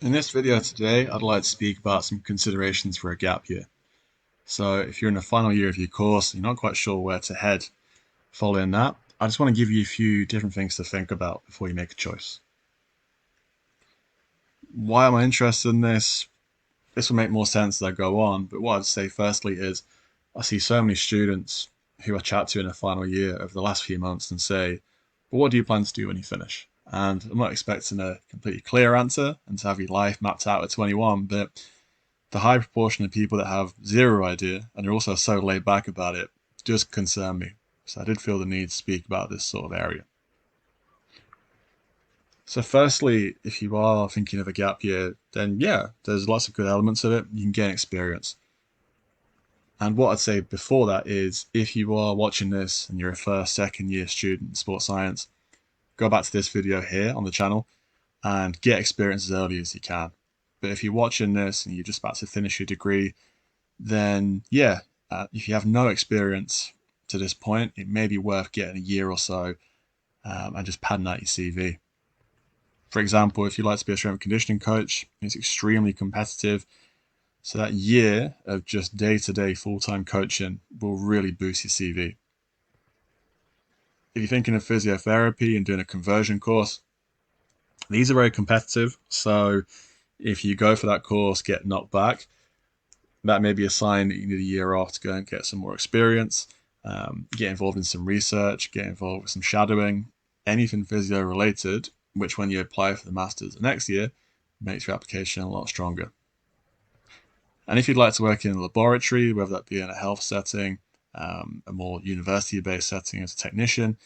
In this video today, I'd like to speak about some considerations for a gap year. So if you're in the final year of your course and you're not quite sure where to head following that, I just want to give you a few different things to think about before you make a choice. Why am I interested in this? This will make more sense as I go on, but what I'd say firstly is I see so many students who I chat to in their final year over the last few months and say, "But what do you plan to do when you finish?" And I'm not expecting a completely clear answer and to have your life mapped out at 21, but the high proportion of people that have zero idea and are also so laid back about it does concern me. So I did feel the need to speak about this sort of area. So firstly, if you are thinking of a gap year, then yeah, there's lots of good elements of it. You can gain experience. And what I'd say before that is if you are watching this and you're a first, second year student in sports science, go back to this video here on the channel and get experience as early as you can. But if you're watching this and you're just about to finish your degree, then yeah, if you have no experience to this point, it may be worth getting a year or so and just padding out your CV. For example, if you'd like to be a strength and conditioning coach, it's extremely competitive. So that year of just day-to-day full-time coaching will really boost your CV. If you're thinking of physiotherapy and doing a conversion course, these are very competitive. So if you go for that course, get knocked back, that may be a sign that you need a year off to go and get some more experience, get involved in some research, get involved with some shadowing, anything physio related, which when you apply for the masters the next year, makes your application a lot stronger. And if you'd like to work in a laboratory, whether that be in a health setting, a more university-based setting as a technician,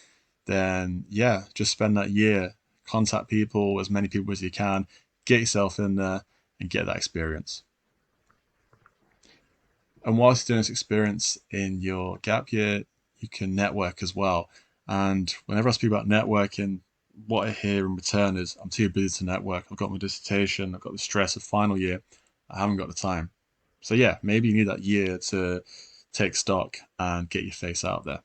then yeah, just spend that year, contact people, as many people as you can, get yourself in there and get that experience. And whilst doing this experience in your gap year, you can network as well. And whenever I speak about networking, what I hear in return is I'm too busy to network. I've got my dissertation, I've got the stress of final year, I haven't got the time. So yeah, maybe you need that year to take stock and get your face out there.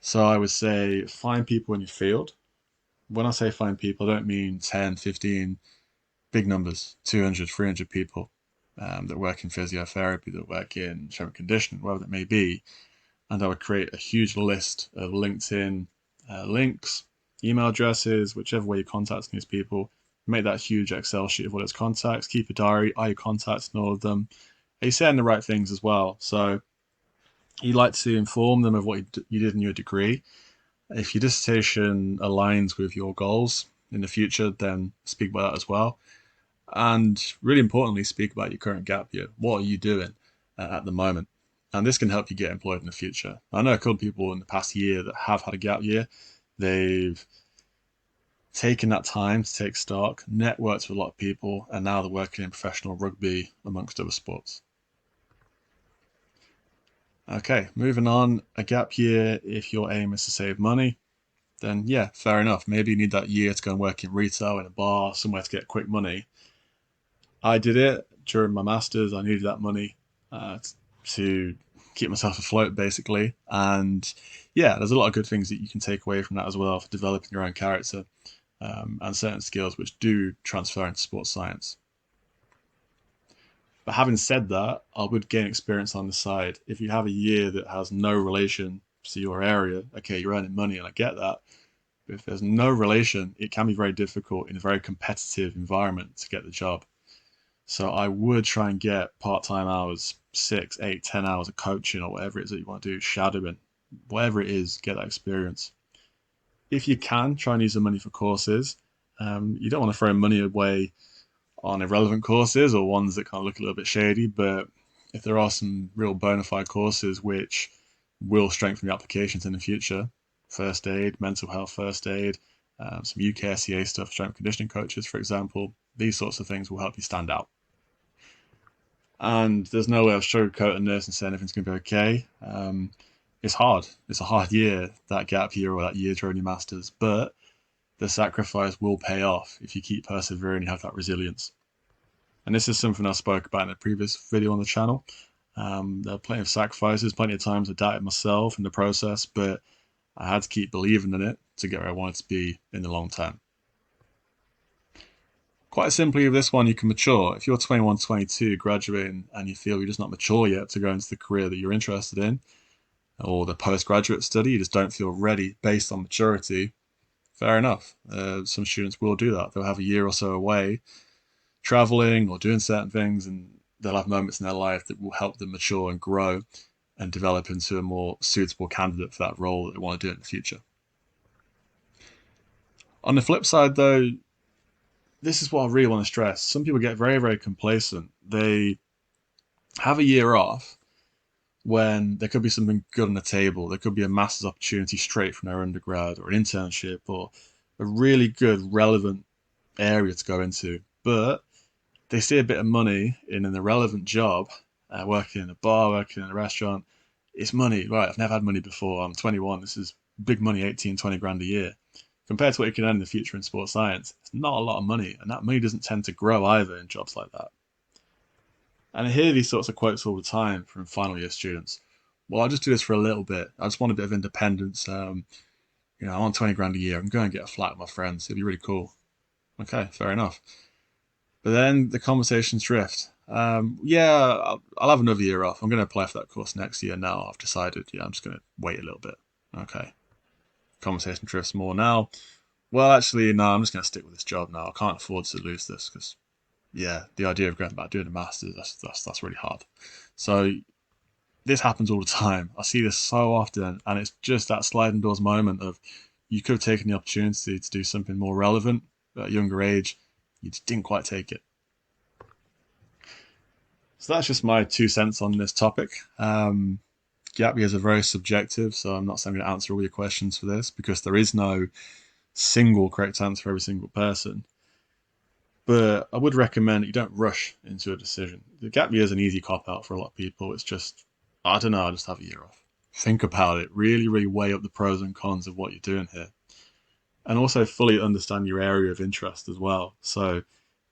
So I would say find people in your field. When I say find people, I don't mean 10, 15 big numbers, 200, 300 people that work in physiotherapy, that work in strength and conditioning, whatever that may be. And I would create a huge list of LinkedIn links, email addresses, whichever way you contact these people. Make that huge Excel sheet of all its contacts. Keep a diary. Are you contacting all of them? Are you saying the right things as well? So you like to inform them of what you did in your degree. If your dissertation aligns with your goals in the future, then speak about that as well. And really importantly, speak about your current gap year. What are you doing at the moment? And this can help you get employed in the future. I know a couple of people in the past year that have had a gap year. They've taken that time to take stock, networked with a lot of people, and now they're working in professional rugby amongst other sports. Okay, moving on. A gap year, if your aim is to save money, then yeah, fair enough. Maybe you need that year to go and work in retail, in a bar, somewhere to get quick money. I did it during my masters. I needed that money to keep myself afloat, basically. And yeah, there's a lot of good things that you can take away from that as well for developing your own character and certain skills which do transfer into sports science. But having said that, I would gain experience on the side. If you have a year that has no relation to your area, okay, you're earning money, and I get that. But if there's no relation, it can be very difficult in a very competitive environment to get the job. So I would try and get part-time hours, 6, 8, 10 hours of coaching or whatever it is that you want to do, shadowing, whatever it is, get that experience. If you can, try and use the money for courses. You don't want to throw money away on irrelevant courses or ones that kind of look a little bit shady, but if there are some real bona fide courses which will strengthen your applications in the future, first aid, mental health first aid, some UKSEA stuff, strength conditioning coaches, for example, these sorts of things will help you stand out. And there's no way of sugarcoating this and saying everything's going to be okay. It's hard. It's a hard year, that gap year or that year during your masters, but the sacrifice will pay off if you keep persevering and you have that resilience. And this is something I spoke about in a previous video on the channel. There are plenty of sacrifices, plenty of times I doubted myself in the process, but I had to keep believing in it to get where I wanted to be in the long term. Quite simply, with this one, you can mature. If you're 21, 22, graduating, and you feel you're just not mature yet to go into the career that you're interested in, or the postgraduate study, you just don't feel ready based on maturity, fair enough. Some students will do that. They'll have a year or so away traveling or doing certain things, and they'll have moments in their life that will help them mature and grow and develop into a more suitable candidate for that role that they want to do in the future. On the flip side, though, this is what I really want to stress. Some people get very, very complacent. They have a year off when there could be something good on the table. There could be a master's opportunity straight from their undergrad or an internship or a really good, relevant area to go into. But they see a bit of money in an irrelevant job, working in a bar, working in a restaurant. It's money, right? I've never had money before. I'm 21. This is big money, 18, 20 grand a year. Compared to what you can earn in the future in sports science, it's not a lot of money. And that money doesn't tend to grow either in jobs like that. And I hear these sorts of quotes all the time from final year students. Well, I'll just do this for a little bit. I just want a bit of independence. I want 20 grand a year. I'm going to get a flat with my friends. It'd be really cool. Okay, fair enough. But then the conversations drift. Yeah, I'll have another year off. I'm going to apply for that course next year now. I've decided, yeah, I'm just going to wait a little bit. Okay. Conversation drifts more now. Well, actually, no, I'm just going to stick with this job now. I can't afford to lose this because, yeah, the idea of going back doing a master's, that's really hard. So this happens all the time. I see this so often, and it's just that sliding doors moment of you could have taken the opportunity to do something more relevant at a younger age. You just didn't quite take it. So that's just my 2 cents on this topic. Gap years are very subjective, so I'm not saying I'm going to answer all your questions for this because there is no single correct answer for every single person. But I would recommend that you don't rush into a decision. The gap year is an easy cop out for a lot of people. It's just, I don't know, I'll just have a year off. Think about it. Really, really weigh up the pros and cons of what you're doing here. And also fully understand your area of interest as well. So,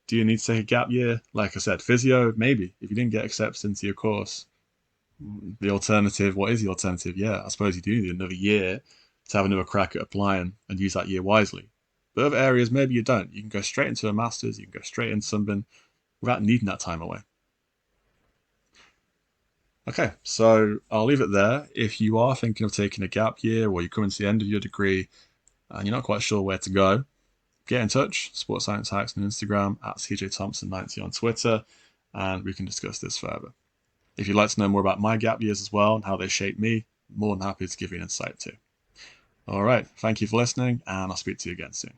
do you need to take a gap year? Like I said, physio, maybe. If you didn't get accepted into your course, the alternative, what is the alternative? Yeah, I suppose you do need another year to have another crack at applying and use that year wisely. But other areas, maybe you don't. You can go straight into a master's, you can go straight into something without needing that time away. Okay, so I'll leave it there. If you are thinking of taking a gap year or you're coming to the end of your degree and you're not quite sure where to go, get in touch. Sports Science Hacks on Instagram, at CJ on Twitter, and we can discuss this further. If you'd like to know more about my gap years as well and how they shaped me, more than happy to give you an insight too. All right, thank you for listening, and I'll speak to you again soon.